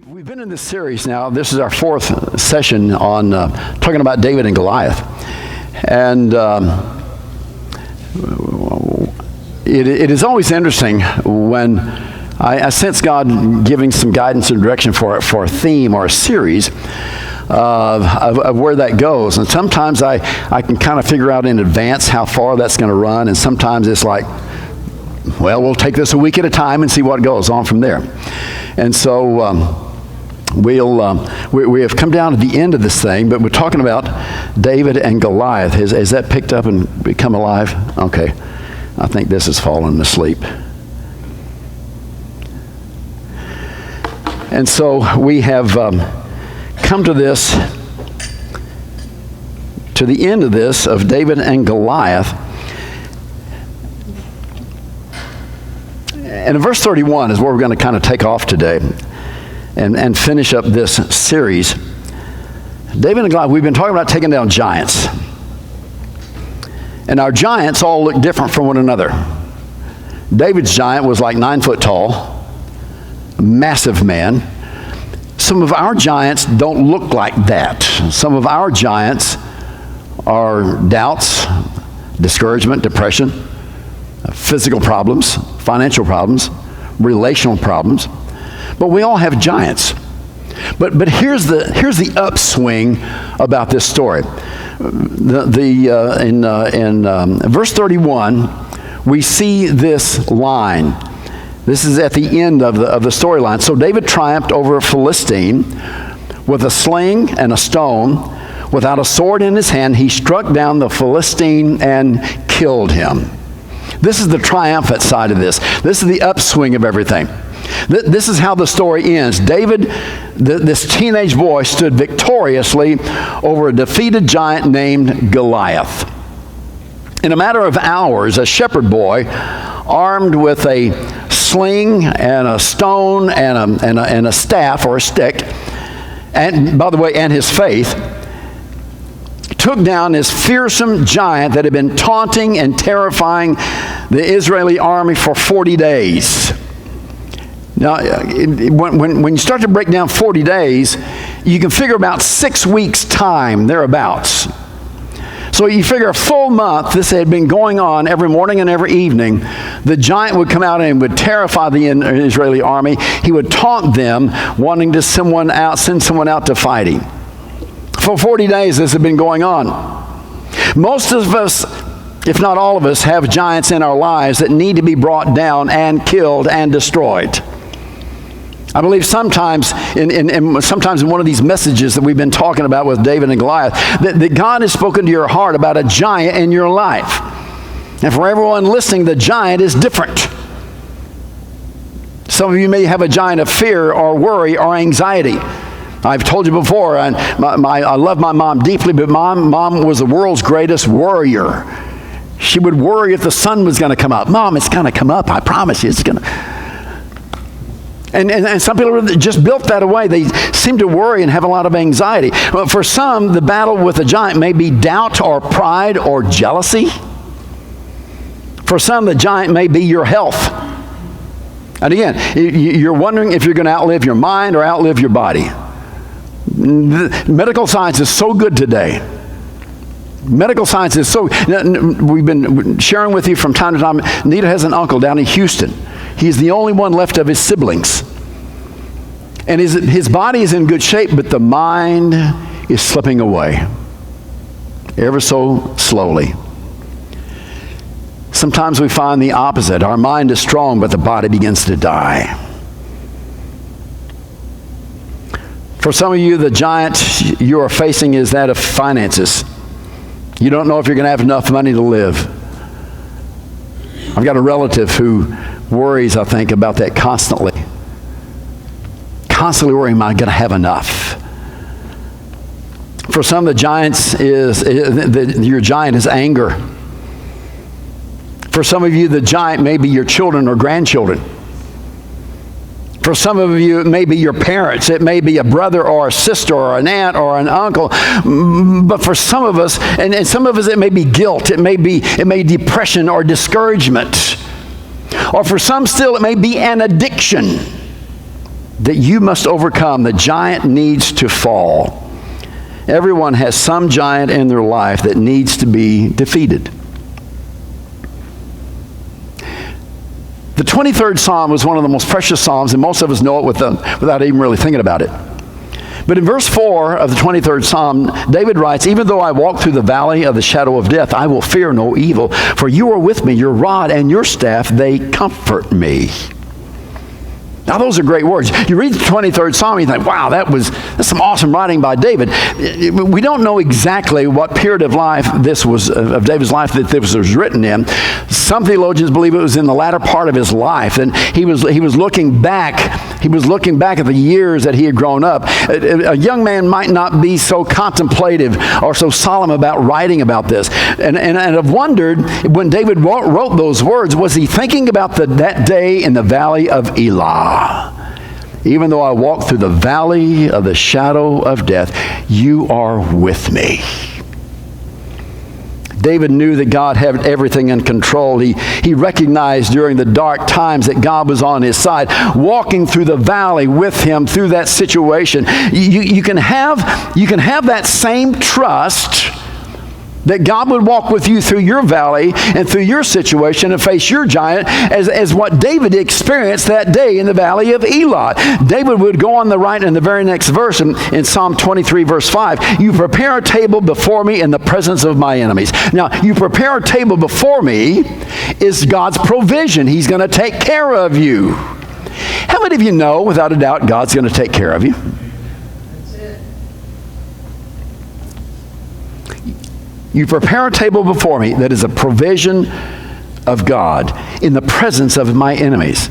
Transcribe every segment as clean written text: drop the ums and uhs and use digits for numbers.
We've been in this series now. This is our fourth session on talking about David and Goliath. And it is always interesting when I sense God giving some guidance and direction for a theme or a series of where that goes. And sometimes I can kind of figure out in advance how far that's going to run. And sometimes it's like, well, we'll take this a week at a time and see what goes on from there. And so we have come down to the end of this thing, but we're talking about David and Goliath. Has that picked up and become alive? Okay. I think this has fallen asleep. And so we have come to the end of this, of David and Goliath. And in verse 31 is where we're going to kind of take off today and finish up this series. David and Goliath, we've been talking about taking down giants. And our giants all look different from one another. David's giant was like 9 foot tall, massive man. Some of our giants don't look like that. Some of our giants are doubts, discouragement, depression, physical problems, financial problems, relational problems. But we all have giants. But here's the upswing about this story. In verse 31, we see this line. This is at the end of the storyline. So David triumphed over a Philistine with a sling and a stone. Without a sword in his hand, he struck down the Philistine and killed him. This is the triumphant side of this. This is the upswing of everything. This is how the story ends. David, this teenage boy, stood victoriously over a defeated giant named Goliath. In a matter of hours, a shepherd boy, armed with a sling and a stone and a staff or a stick, and by the way, and his faith, took down this fearsome giant that had been taunting and terrifying the Israeli army for 40 days. Now, when you start to break down 40 days, you can figure about 6 weeks' time, thereabouts. So you figure a full month, this had been going on every morning and every evening. The giant would come out and would terrify the Israeli army. He would taunt them, wanting to send someone out to fight him. For 40 days, this had been going on. Most of us, if not all of us, have giants in our lives that need to be brought down and killed and destroyed. I believe sometimes in one of these messages that we've been talking about with David and Goliath, that God has spoken to your heart about a giant in your life. And for everyone listening, the giant is different. Some of you may have a giant of fear or worry or anxiety. I've told you before, I love my mom deeply, but mom was the world's greatest worrier. She would worry if the sun was going to come up. Mom, it's going to come up. I promise you, it's going to. And some people just built that away. They seem to worry and have a lot of anxiety. Well, for some, the battle with the giant may be doubt or pride or jealousy. For some, the giant may be your health. And again, you're wondering if you're going to outlive your mind or outlive your body. Medical science is so good today. Medical science is so... We've been sharing with you from time to time. Nita has an uncle down in Houston. He's the only one left of his siblings. And his body is in good shape, but the mind is slipping away. Ever so slowly. Sometimes we find the opposite. Our mind is strong, but the body begins to die. For some of you, the giant you are facing is that of finances. You don't know if you're going to have enough money to live. I've got a relative who worries, I think, about that constantly. Constantly worrying, am I going to have enough? For some, the your giant is anger. For some of you, the giant may be your children or grandchildren. For some of you, it may be your parents. It may be a brother or a sister or an aunt or an uncle. But for some of us, and some of us, it may be guilt. It may be depression or discouragement. Or for some still, it may be an addiction. that you must overcome. The giant needs to fall. Everyone has some giant in their life that needs to be defeated. The 23rd Psalm was one of the most precious Psalms, and most of us know it without even really thinking about it. But in verse 4 of the 23rd Psalm, David writes, "Even though I walk through the valley of the shadow of death, I will fear no evil, for you are with me, your rod and your staff, they comfort me." Now, those are great words. You read the 23rd Psalm, you think, wow, that's some awesome writing by David. We don't know exactly what period of life this was, of David's life, that this was written in. Some theologians believe it was in the latter part of his life, and he was looking back. He was looking back at the years that he had grown up. A young man might not be so contemplative or so solemn about writing about this. And I've wondered, when David wrote those words, was he thinking about that day in the valley of Elah? Even though I walk through the valley of the shadow of death, you are with me. David knew that God had everything in control. He recognized during the dark times that God was on his side, walking through the valley with him through that situation. You can have that same trust that God would walk with you through your valley and through your situation and face your giant as what David experienced that day in the valley of Elah. David would go on the right in the very next verse in Psalm 23 verse 5. "You prepare a table before me in the presence of my enemies." Now, you prepare a table before me is God's provision. He's going to take care of you. How many of you know, without a doubt, God's going to take care of you? You prepare a table before me that is a provision of God in the presence of my enemies.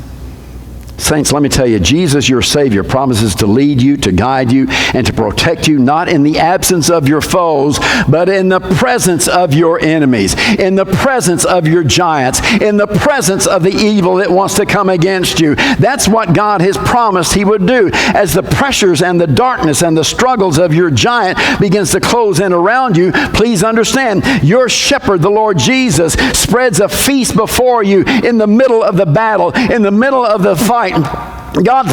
Saints, let me tell you, Jesus, your Savior, promises to lead you, to guide you, and to protect you, not in the absence of your foes, but in the presence of your enemies, in the presence of your giants, in the presence of the evil that wants to come against you. That's what God has promised He would do. As the pressures and the darkness and the struggles of your giant begins to close in around you, please understand, your shepherd, the Lord Jesus, spreads a feast before you in the middle of the battle, in the middle of the fight. God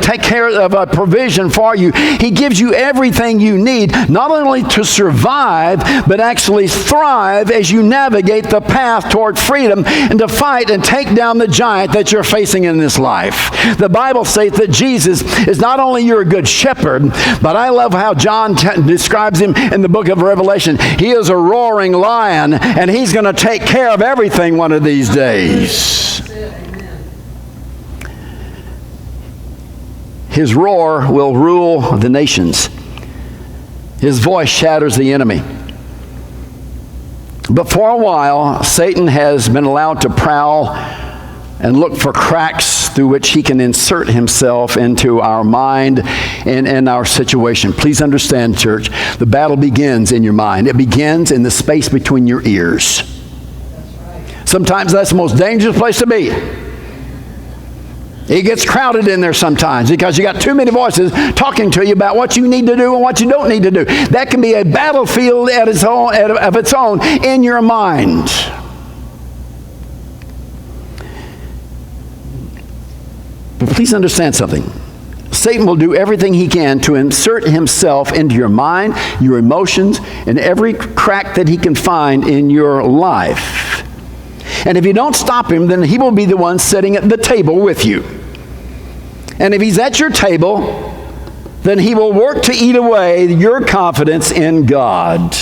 take care of a provision for you. He gives you everything you need, not only to survive, but actually thrive as you navigate the path toward freedom and to fight and take down the giant that you're facing in this life. The Bible states that Jesus is not only your good shepherd, but I love how John describes him in the book of Revelation. He is a roaring lion, and he's going to take care of everything one of these days. His roar will rule the nations. His voice shatters the enemy. But for a while, Satan has been allowed to prowl and look for cracks through which he can insert himself into our mind and our situation. Please understand, church, the battle begins in your mind. It begins in the space between your ears. Sometimes that's the most dangerous place to be. It gets crowded in there sometimes because you got too many voices talking to you about what you need to do and what you don't need to do. That can be a battlefield of its own in your mind. But please understand something. Satan will do everything he can to insert himself into your mind, your emotions, and every crack that he can find in your life. And if you don't stop him, then he will be the one sitting at the table with you. And if he's at your table, then he will work to eat away your confidence in God.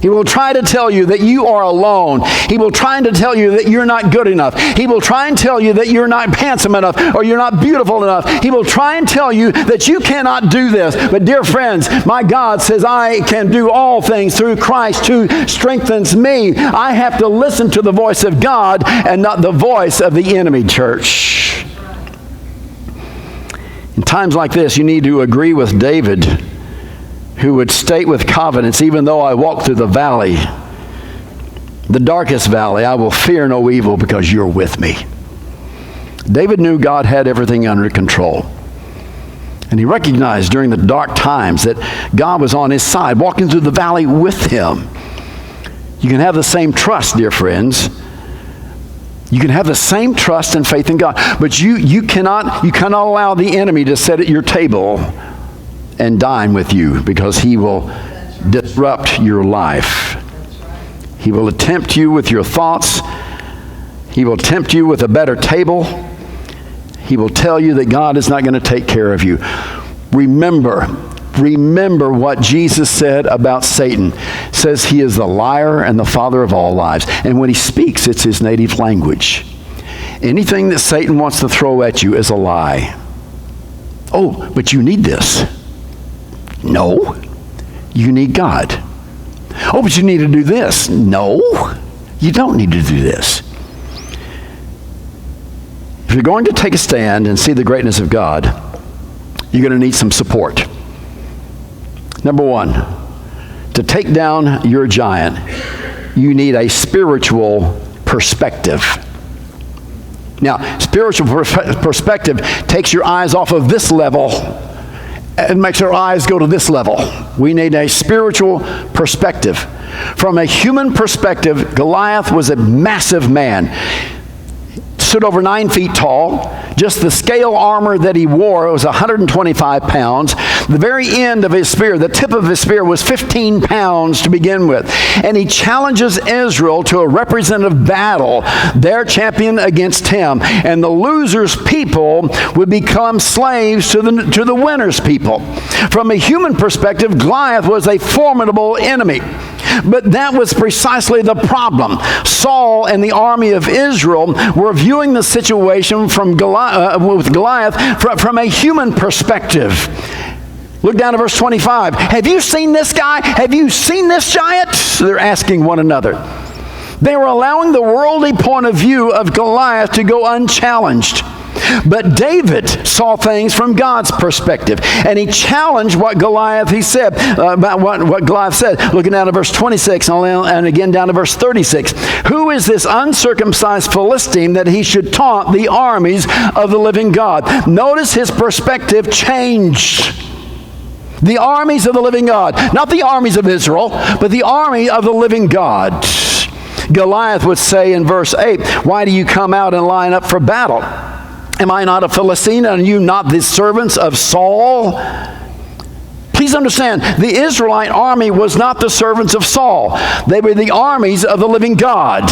He will try to tell you that you are alone. He will try to tell you that you're not good enough. He will try and tell you that you're not handsome enough or you're not beautiful enough. He will try and tell you that you cannot do this. But dear friends, my God says I can do all things through Christ who strengthens me. I have to listen to the voice of God and not the voice of the enemy, church. In times like this, you need to agree with David, who would state with confidence, even though I walk through the valley, the darkest valley, I will fear no evil because you're with me. David knew God had everything under control. And he recognized during the dark times that God was on his side, walking through the valley with him. You can have the same trust, dear friends, You can have the same trust and faith in God, but you cannot allow the enemy to sit at your table and dine with you, because he will disrupt your life. He will tempt you with your thoughts. He will tempt you with a better table. He will tell you that God is not going to take care of you. Remember what Jesus said about Satan. It says he is the liar and the father of all lies. And when he speaks, it's his native language. Anything that Satan wants to throw at you is a lie. Oh, but you need this. No, you need God. Oh, but you need to do this. No, you don't need to do this. If you're going to take a stand and see the greatness of God, you're going to need some support. Number one, to take down your giant, you need a spiritual perspective. Now, spiritual perspective takes your eyes off of this level and makes our eyes go to this level. We need a spiritual perspective. From a human perspective, Goliath was a massive man. Stood over 9 feet tall. Just the scale armor that he wore was 125 pounds. The very end of his spear, the tip of his spear, was 15 pounds to begin with. And he challenges Israel to a representative battle, their champion against him. And the loser's people would become slaves to the winner's people. From a human perspective, Goliath was a formidable enemy. But that was precisely the problem. Saul and the army of Israel were viewing the situation with Goliath from a human perspective. Look down to verse 25. Have you seen this guy? Have you seen this giant? They're asking one another. They were allowing the worldly point of view of Goliath to go unchallenged. But David saw things from God's perspective, and he challenged what Goliath said. Looking down to verse 26 and again down to verse 36. Who is this uncircumcised Philistine that he should taunt the armies of the living God? Notice his perspective changed. The armies of the living God, not the armies of Israel, but the army of the living God. Goliath would say in verse 8, why do you come out and line up for battle? Am I not a Philistine, and you not the servants of Saul? Please understand, the Israelite army was not the servants of Saul. They were the armies of the living God.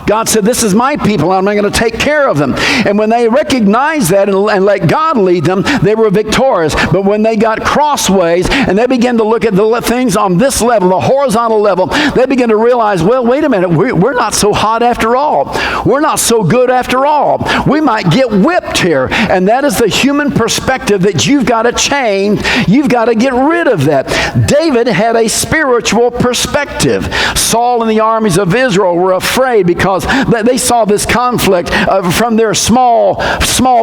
God said, this is my people, and I'm going to take care of them. And when they recognized that and let God lead them, they were victorious. But when they got crossways and they began to look at the things on this level, the horizontal level, they began to realize, well, wait a minute, we're not so hot after all. We're not so good after all. We might get whipped here. And that is the human perspective that you've got to change. You've got to get rid of that. David had a spiritual perspective. Saul and the armies of Israel were afraid because they saw this conflict from their small,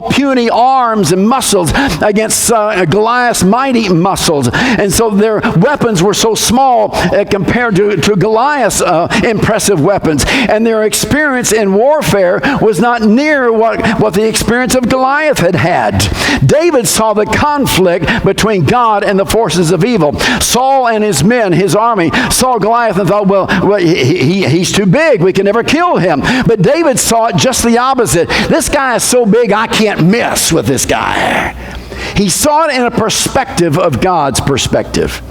puny arms and muscles against Goliath's mighty muscles. And so their weapons were so small compared to Goliath's impressive weapons. And their experience in warfare was not near what the experience of Goliath had. David saw the conflict between God and the forces of evil. Saul and his men, his army, saw Goliath and thought, well he's too big. We can never kill him. But David saw it just the opposite. This guy is so big, I can't mess with this guy. He saw it in a perspective of God's perspective.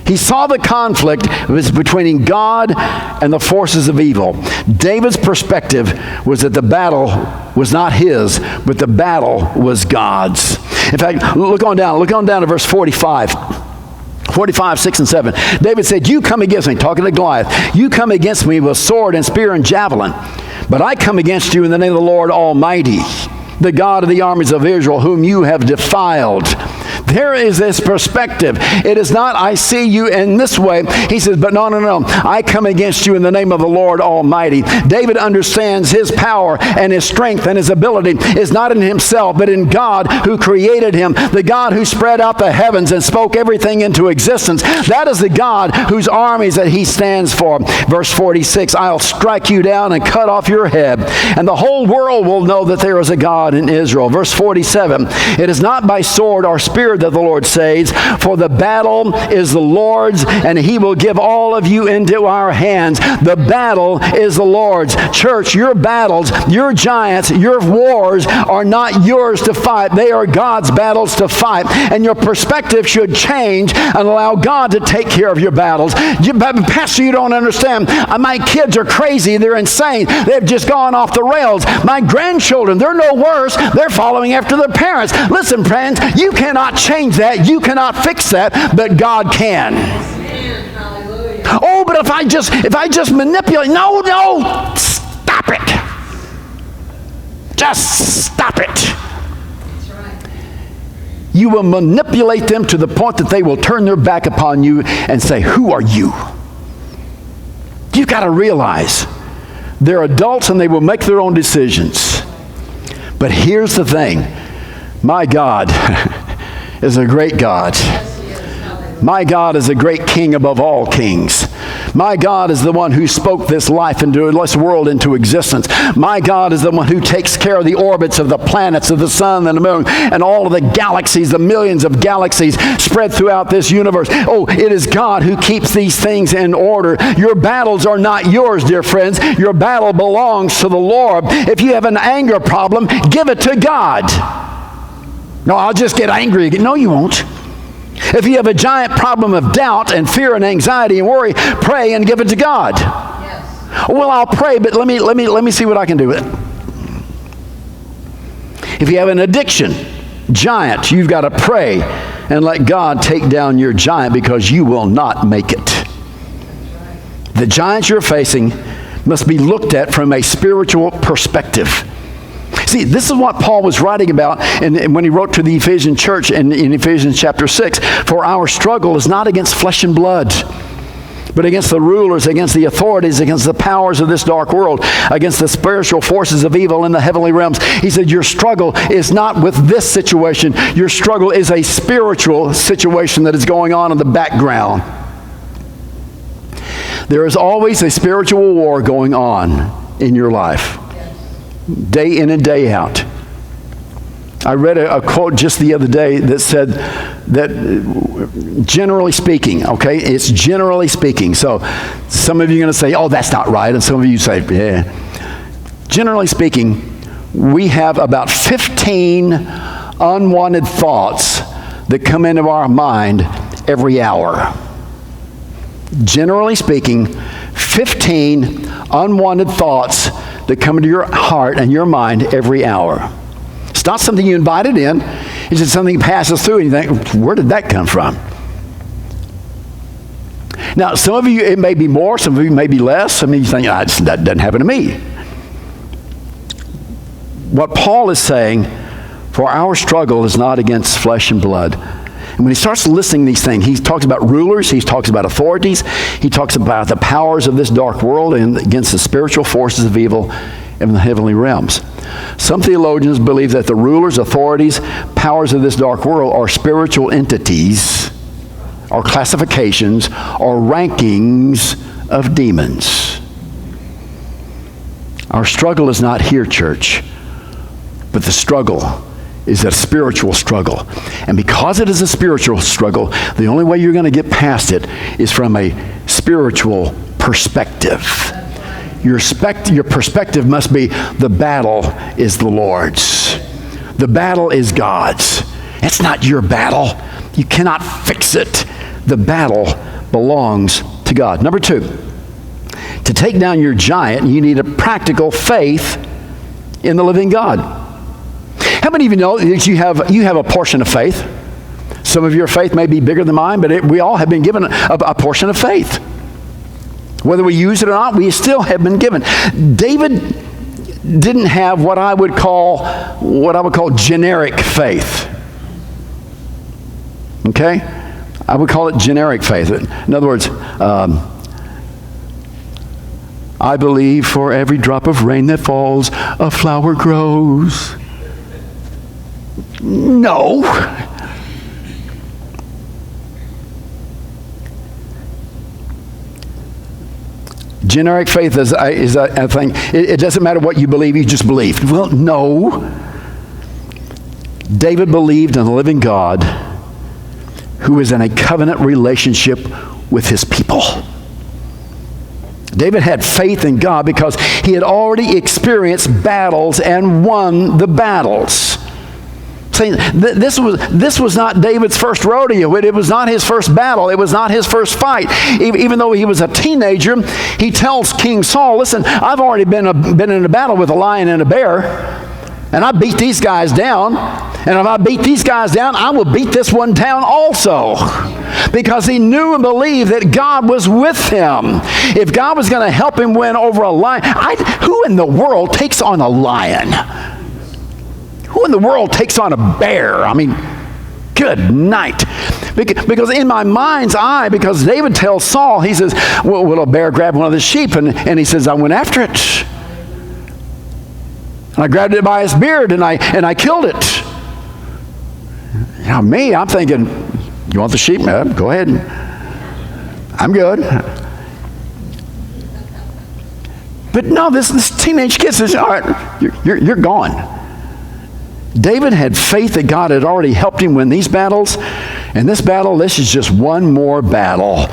He saw the conflict was between God and the forces of evil. David's perspective was that the battle was not his, but the battle was God's. In fact, look on down to verse 45. 45, 6, and 7. David said, you come against me, talking to Goliath, you come against me with sword and spear and javelin, but I come against you in the name of the Lord Almighty, the God of the armies of Israel, whom you have defiled. There is this perspective. It is not, I see you in this way. He says, but no. I come against you in the name of the Lord Almighty. David understands his power and his strength and his ability is not in himself, but in God who created him, the God who spread out the heavens and spoke everything into existence. That is the God whose armies that he stands for. Verse 46, I'll strike you down and cut off your head, and the whole world will know that there is a God in Israel. Verse 47, it is not by sword or spear that the Lord says, for the battle is the Lord's, and he will give all of you into our hands. The battle is the Lord's. Church, your battles, your giants, your wars are not yours to fight. They are God's battles to fight. And your perspective should change and allow God to take care of your battles. Pastor, you don't understand. My kids are crazy. They're insane. They've just gone off the rails. My grandchildren, they're no worse. They're following after their parents. Listen, friends, you cannot change that. You cannot fix that, but God can. Oh, but if I just manipulate, no, stop it. Just stop it. That's right. You will manipulate them to the point that they will turn their back upon you and say, who are you? You've got to realize they're adults and they will make their own decisions. But here's the thing. My God is a great God. My God is a great king above all kings. My God is the one who spoke this life into this world into existence. My God is the one who takes care of the orbits of the planets, of the sun and the moon, and all of the galaxies, the millions of galaxies spread throughout this universe. Oh, it is God who keeps these things in order. Your battles are not yours, dear friends. Your battle belongs to the Lord. If you have an anger problem, give it to God. No, I'll just get angry again. No, you won't. If you have a giant problem of doubt and fear and anxiety and worry, pray and give it to God. Yes. Well, I'll pray, but let me see what I can do with it. If you have an addiction giant, you've got to pray and let God take down your giant, because you will not make it. The giants you're facing must be looked at from a spiritual perspective. See, this is what Paul was writing about when he wrote to the Ephesian church in Ephesians chapter 6. For our struggle is not against flesh and blood, but against the rulers, against the authorities, against the powers of this dark world, against the spiritual forces of evil in the heavenly realms. He said, your struggle is not with this situation. Your struggle is a spiritual situation that is going on in the background. There is always a spiritual war going on in your life, day in and day out. I read a quote just the other day that said that generally speaking, okay, it's generally speaking. So some of you are going to say, oh, that's not right. And some of you say, yeah. Generally speaking, we have about 15 unwanted thoughts that come into our mind every hour. Generally speaking, 15 unwanted thoughts that come into your heart and your mind every hour. It's not something you invited in. It's just something that passes through and you think, where did that come from? Now, some of you, it may be more, some of you may be less. Some of you think, that doesn't happen to me. What Paul is saying, for our struggle is not against flesh and blood. And when he starts listing these things, he talks about rulers, he talks about authorities, he talks about the powers of this dark world and against the spiritual forces of evil in the heavenly realms. Some theologians believe that the rulers, authorities, powers of this dark world are spiritual entities, or classifications, or rankings of demons. Our struggle is not here, church, but the struggle is a spiritual struggle. And because it is a spiritual struggle, the only way you're going to get past it is from a spiritual perspective. Your perspective must be, the battle is the Lord's. The battle is God's. It's not your battle. You cannot fix it. The battle belongs to God. Number 2, to take down your giant, you need a practical faith in the living God. How many of you know that you have a portion of faith? Some of your faith may be bigger than mine, but we all have been given a portion of faith. Whether we use it or not, we still have been given. David didn't have what I would call generic faith. Okay? I would call it generic faith. In other words, I believe for every drop of rain that falls, a flower grows. No. Generic faith is a thing. It doesn't matter what you believe, you just believe. Well, no. David believed in the living God, who is in a covenant relationship with his people. David had faith in God because he had already experienced battles and won the battles. See, this was not David's first rodeo. It was not his first battle. It was not his first fight. Even though he was a teenager, he tells King Saul, listen, I've already been in a battle with a lion and a bear, and I beat these guys down. And if I beat these guys down, I will beat this one down also. Because he knew and believed that God was with him. If God was going to help him win over a lion, who in the world takes on a lion? Who in the world takes on a bear? I mean, good night. Because in my mind's eye, because David tells Saul, he says, well, will a bear grab one of the sheep? And he says, I went after it. And I grabbed it by his beard and I killed it. Now me, I'm thinking, you want the sheep? Go ahead. I'm good. But no, this teenage kid says, all right, you're gone. David had faith that God had already helped him win these battles. And this is just one more battle.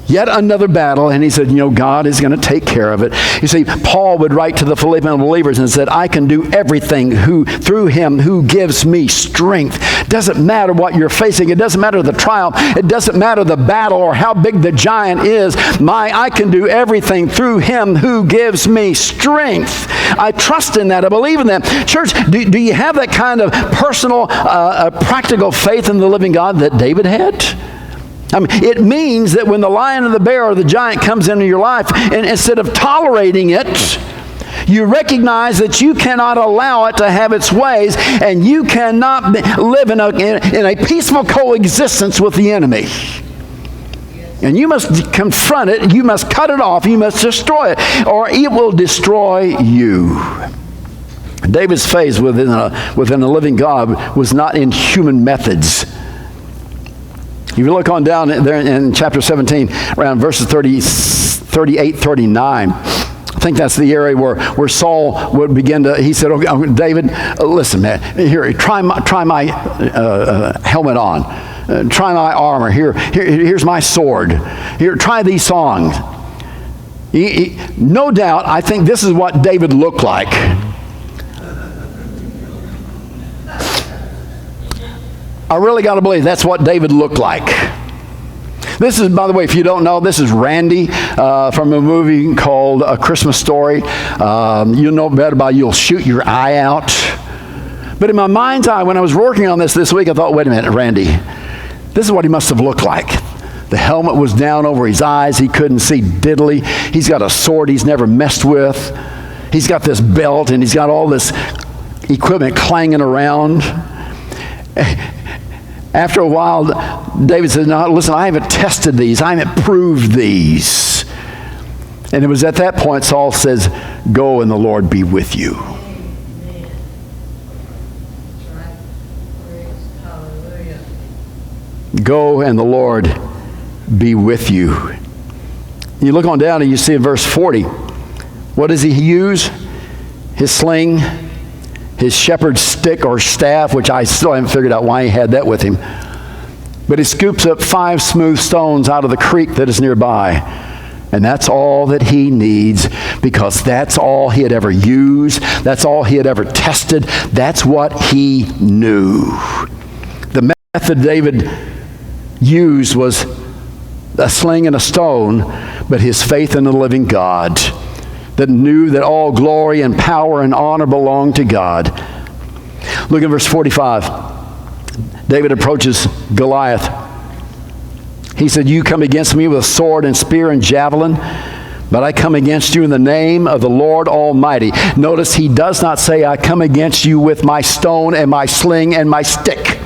Yet another battle, and he said, God is going to take care of it. You see, Paul would write to the Philippian believers and said, I can do everything through him who gives me strength. Doesn't matter what you're facing. It doesn't matter the trial. It doesn't matter the battle or how big the giant is. I can do everything through him who gives me strength. I trust in that. I believe in that. Church, do you have that kind of personal, practical faith in the living God that David had? I mean, it means that when the lion or the bear or the giant comes into your life, and instead of tolerating it, you recognize that you cannot allow it to have its ways, and you cannot live in a peaceful coexistence with the enemy. And you must confront it, you must cut it off, you must destroy it, or it will destroy you. David's faith within the living God was not in human methods. If you look on down there in chapter 17, around verses 38, 39, I think that's the area where Saul would begin to, he said, okay, David, listen, man, here, try my helmet on. Try my armor. Here's my sword. Here, try these songs. No doubt, I think this is what David looked like. I really got to believe that's what David looked like. This is, by the way, if you don't know, this is Randy from a movie called A Christmas Story. You'll know better by You'll Shoot Your Eye Out. But in my mind's eye, when I was working on this week, I thought, wait a minute, Randy, this is what he must have looked like. The helmet was down over his eyes. He couldn't see diddly. He's got a sword he's never messed with. He's got this belt, and he's got all this equipment clanging around. After a while, David said, no, listen, I haven't tested these. I haven't proved these. And it was at that point Saul says, go and the Lord be with you. Go and the Lord be with you. You look on down and you see in verse 40, what does he use? His sling, his shepherd's stick or staff, which I still haven't figured out why he had that with him. But he scoops up 5 smooth stones out of the creek that is nearby. And that's all that he needs, because that's all he had ever used. That's all he had ever tested. That's what he knew. The method David used was a sling and a stone, but his faith in the living God that knew that all glory and power and honor belonged to God. Look at verse 45. David approaches Goliath. He said, you come against me with sword and spear and javelin, but I come against you in the name of the Lord Almighty. Notice he does not say, I come against you with my stone and my sling and my stick.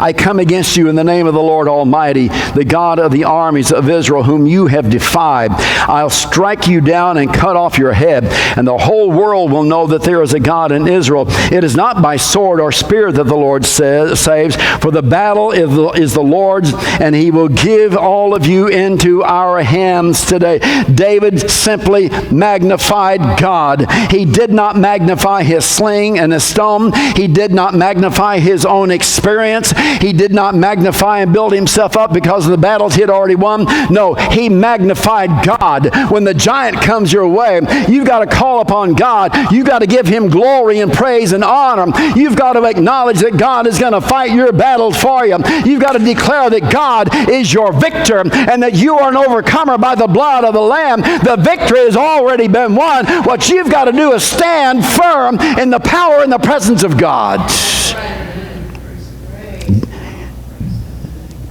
I come against you in the name of the Lord Almighty, the God of the armies of Israel, whom you have defied. I'll strike you down and cut off your head, and the whole world will know that there is a God in Israel. It is not by sword or spear that the Lord saves, for the battle is the Lord's, and he will give all of you into our hands today. David simply magnified God. He did not magnify his sling and his stone. He did not magnify his own experience. He did not magnify and build himself up because of the battles he had already won. No, he magnified God. When the giant comes your way, you've got to call upon God. You've got to give him glory and praise and honor. You've got to acknowledge that God is going to fight your battles for you. You've got to declare that God is your victor and that you are an overcomer by the blood of the Lamb. The victory has already been won. What you've got to do is stand firm in the power and the presence of God.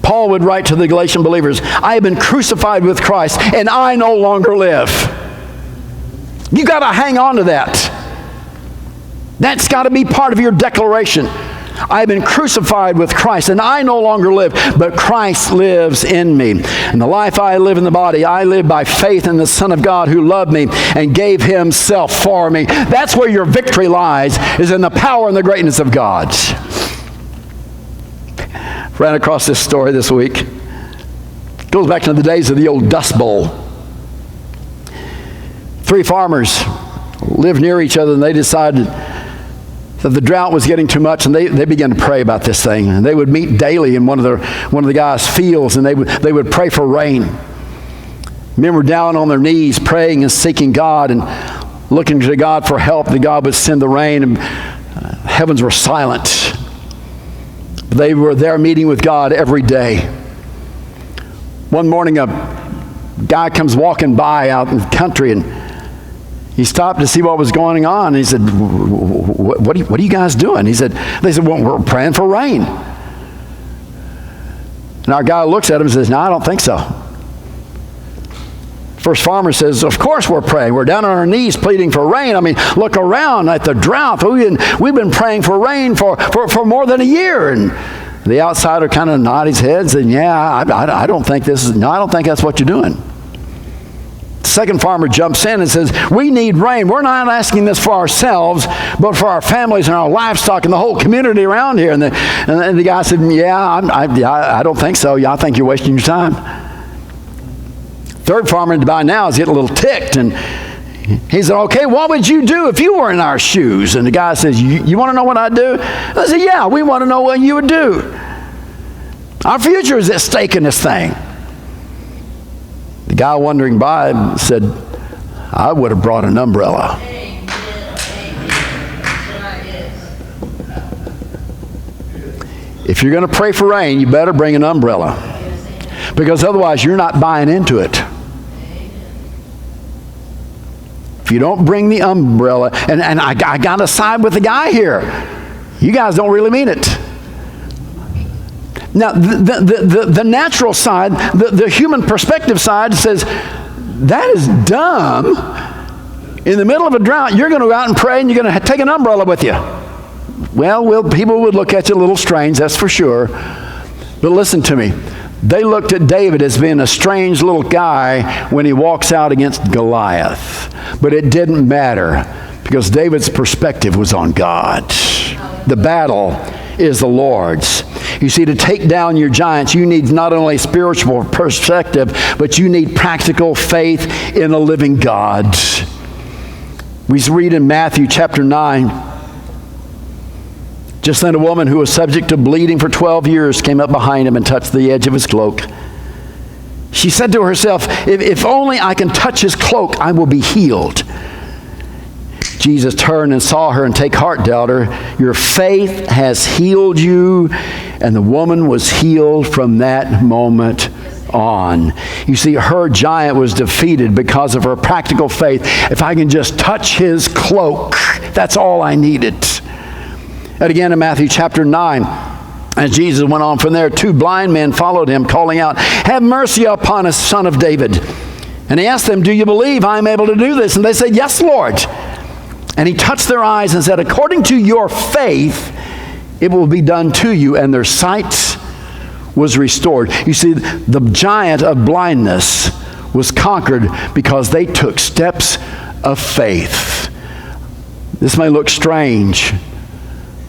Paul would write to the Galatian believers, I have been crucified with Christ, and I no longer live. You've got to hang on to that. That's got to be part of your declaration. I have been crucified with Christ, and I no longer live, but Christ lives in me. And the life I live in the body, I live by faith in the Son of God who loved me and gave himself for me. That's where your victory lies, is in the power and the greatness of God. Ran across this story this week. It goes back to the days of the old Dust Bowl. 3 farmers lived near each other, and they decided that the drought was getting too much, and they began to pray about this thing. And they would meet daily in one of the guys' fields, and they would pray for rain. Men were down on their knees praying and seeking God and looking to God for help, that God would send the rain, and heavens were silent. They were there meeting with God every day. One morning, a guy comes walking by out in the country, and he stopped to see what was going on. And he said, what are you guys doing? They said, well, we're praying for rain. And our guy looks at him and says, no, I don't think so. First farmer says, of course we're praying. We're down on our knees pleading for rain. I mean, look around at the drought. We've been praying for rain for more than a year. And the outsider kind of nodded his head and said, yeah, I don't think that's what you're doing. The second farmer jumps in and says, we need rain. We're not asking this for ourselves, but for our families and our livestock and the whole community around here. And the guy said, I don't think so. Yeah, I think you're wasting your time. Third farmer by now is getting a little ticked, and he said, okay, what would you do if you were in our shoes? And the guy says, you want to know what I'd do? I said, yeah, we want to know what you would do. Our future is at stake in this thing. The guy wandering by said, I would have brought an umbrella. If you're going to pray for rain, you better bring an umbrella, because otherwise you're not buying into it. If you don't bring the umbrella, and I got to side with the guy here. You guys don't really mean it. Now, the natural side, the human perspective side says, that is dumb. In the middle of a drought, you're going to go out and pray, and you're going to take an umbrella with you. Well, people would look at you a little strange, that's for sure. But listen to me. They looked at David as being a strange little guy when he walks out against Goliath. But it didn't matter, because David's perspective was on God. The battle is the Lord's. You see, to take down your giants, you need not only spiritual perspective, but you need practical faith in a living God. We read in Matthew chapter 9, just then a woman who was subject to bleeding for 12 years came up behind him and touched the edge of his cloak. She said to herself, if only I can touch his cloak, I will be healed. Jesus turned and saw her, and take heart, daughter, your faith has healed you. And the woman was healed from that moment on. You see, her giant was defeated because of her practical faith. If I can just touch his cloak, that's all I needed. And again in Matthew chapter 9, as Jesus went on from there, 2 blind men followed him, calling out, have mercy upon us, Son of David. And he asked them, do you believe I am able to do this? And they said, yes, Lord. And he touched their eyes and said, according to your faith, it will be done to you. And their sight was restored. You see, the giant of blindness was conquered because they took steps of faith. This may look strange,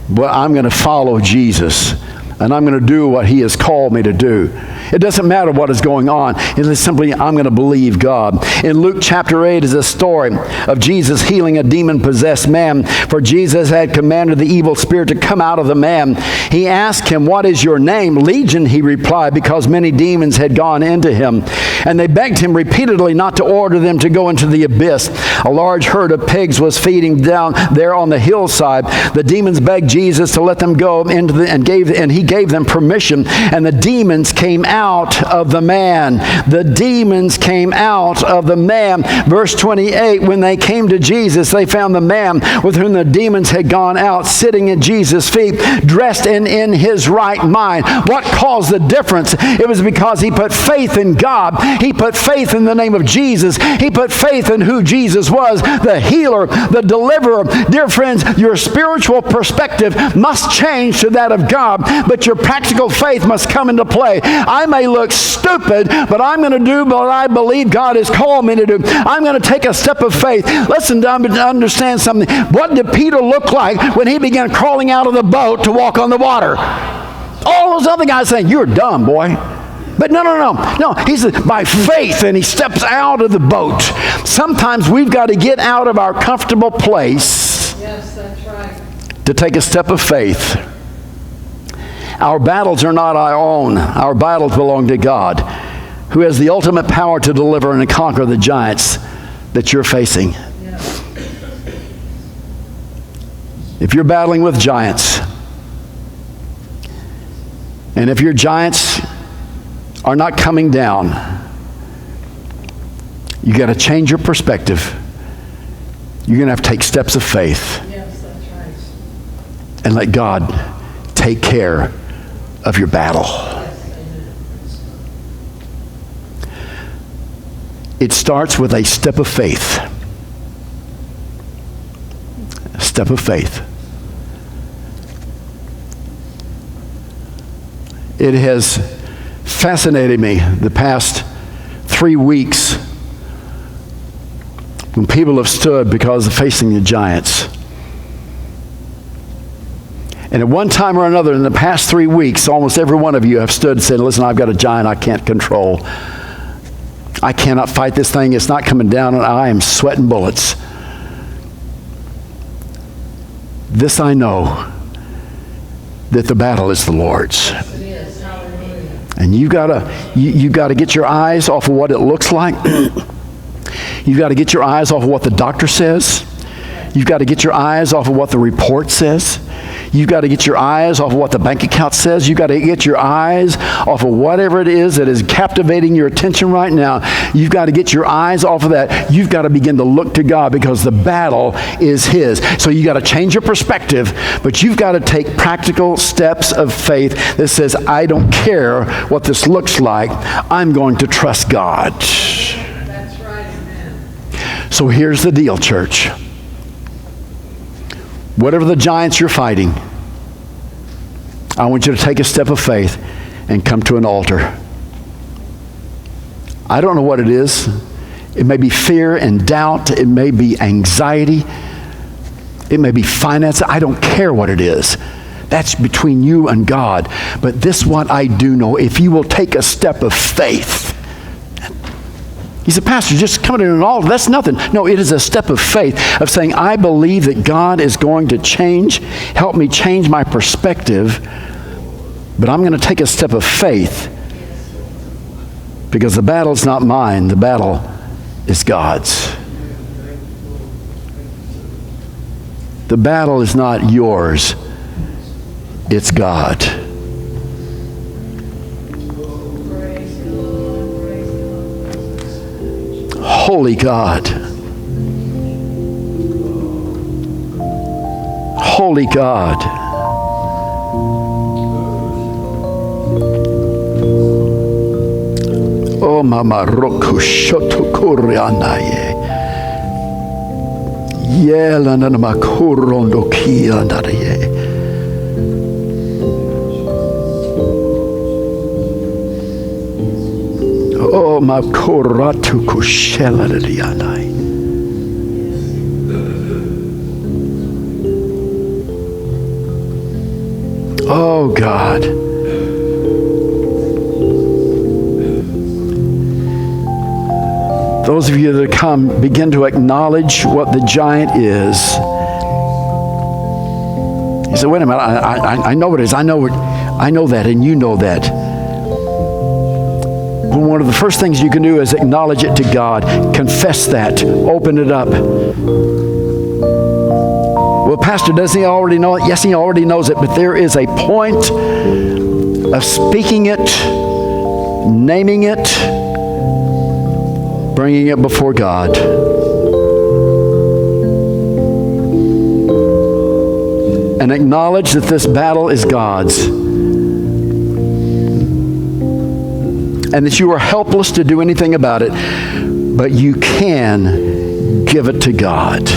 but I'm going to follow Jesus. and I'm going to do what he has called me to do. It doesn't matter what is going on. It is simply, I'm going to believe God. In Luke chapter 8 is a story of Jesus healing a demon-possessed man. For Jesus had commanded the evil spirit to come out of the man. He asked him, "What is your name?" "Legion," he replied, because many demons had gone into him. And they begged him repeatedly not to order them to go into the abyss. A large herd of pigs was feeding down there on the hillside. The demons begged Jesus to let them go into and he gave them permission. And the demons came out of the man. The demons came out of the man. Verse 28, when they came to Jesus, they found the man with whom the demons had gone out sitting at Jesus' feet, dressed and in his right mind. What caused the difference? It was because he put faith in God. He put faith in the name of Jesus. He put faith in who Jesus was, the healer, the deliverer. Dear friends, your spiritual perspective must change to that of God, but your practical faith must come into play. I may look stupid, but I'm going to do what I believe God has called me to do. I'm going to take a step of faith. Listen, to understand something. What did Peter look like when he began crawling out of the boat to walk on the water? All those other guys saying, "You're dumb, boy." But no, he says, by faith, and he steps out of the boat. Sometimes we've got to get out of our comfortable place. Yes, that's right. To take a step of faith. Our battles are not our own. Our battles belong to God, who has the ultimate power to deliver and conquer the giants that you're facing. Yes. If you're battling with giants, and if your giants are not coming down, you got to change your perspective. You're going to have to take steps of faith. Yes, that's right. And let God take care of your battle. It starts with a step of faith. A step of faith. It has fascinated me the past 3 weeks when people have stood because of facing the giants. And at one time or another in the past 3 weeks, almost every one of you have stood and said, "Listen, I've got a giant I can't control. I cannot fight this thing. It's not coming down, and I am sweating bullets." This I know, that the battle is the Lord's. Yes, hallelujah. And you gotta get your eyes off of what it looks like. You've got to get your eyes off of what the doctor says. You've got to get your eyes off of what the report says. You've got to get your eyes off of what the bank account says. You've got to get your eyes off of whatever it is that is captivating your attention right now. You've got to get your eyes off of that. You've got to begin to look to God, because the battle is His. So you've got to change your perspective, but you've got to take practical steps of faith that says, I don't care what this looks like. I'm going to trust God. That's right, amen. So here's the deal, church. Whatever the giants you're fighting, I want you to take a step of faith and come to an altar. I don't know what it is. It may be fear and doubt. It may be anxiety. It may be finance. I don't care what it is. That's between you and God. But this what I do know. If you will take a step of faith. He said, Pastor, just coming to an altar, that's nothing. No, it is a step of faith of saying, I believe that God is going to help me change my perspective, but I'm going to take a step of faith, because the battle's not mine, the battle is God's. The battle is not yours, it's God. Holy God. Holy God. Oh, mama roku shoto kurianaye. Yela na makurondo kiandaye. Oh, ma koratu kushela lianai. Oh, God. those of you that come, begin to acknowledge what the giant is. You say, wait a minute, I know what it is. I know that, and you know that. Well, one of the first things you can do is acknowledge it to God. Confess that. Open it up. Well, Pastor, does he already know it? Yes, he already knows it, but there is a point of speaking it, naming it, bringing it before God. And acknowledge that this battle is God's. And that you are helpless to do anything about it, but you can give it to God.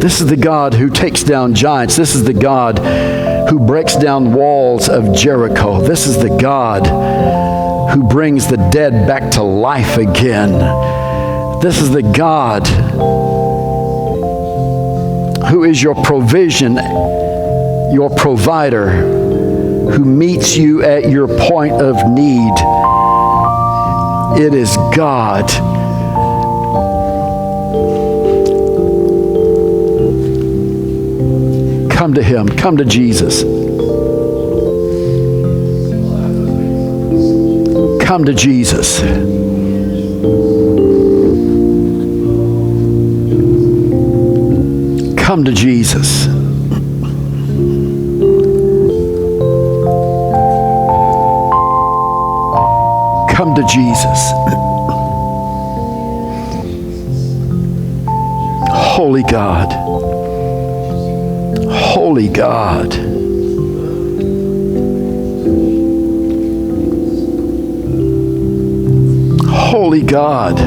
This is the God who takes down giants. This is the God who breaks down walls of Jericho. This is the God who brings the dead back to life again. This is the God who is your provision, your provider, who meets you at your point of need. It is God. Come to him. Come to Jesus. Come to Jesus. Come to Jesus. Come to Jesus. Holy God. Holy God. Holy God.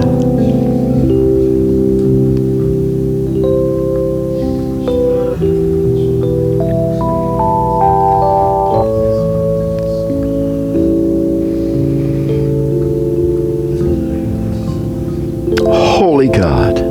Holy God.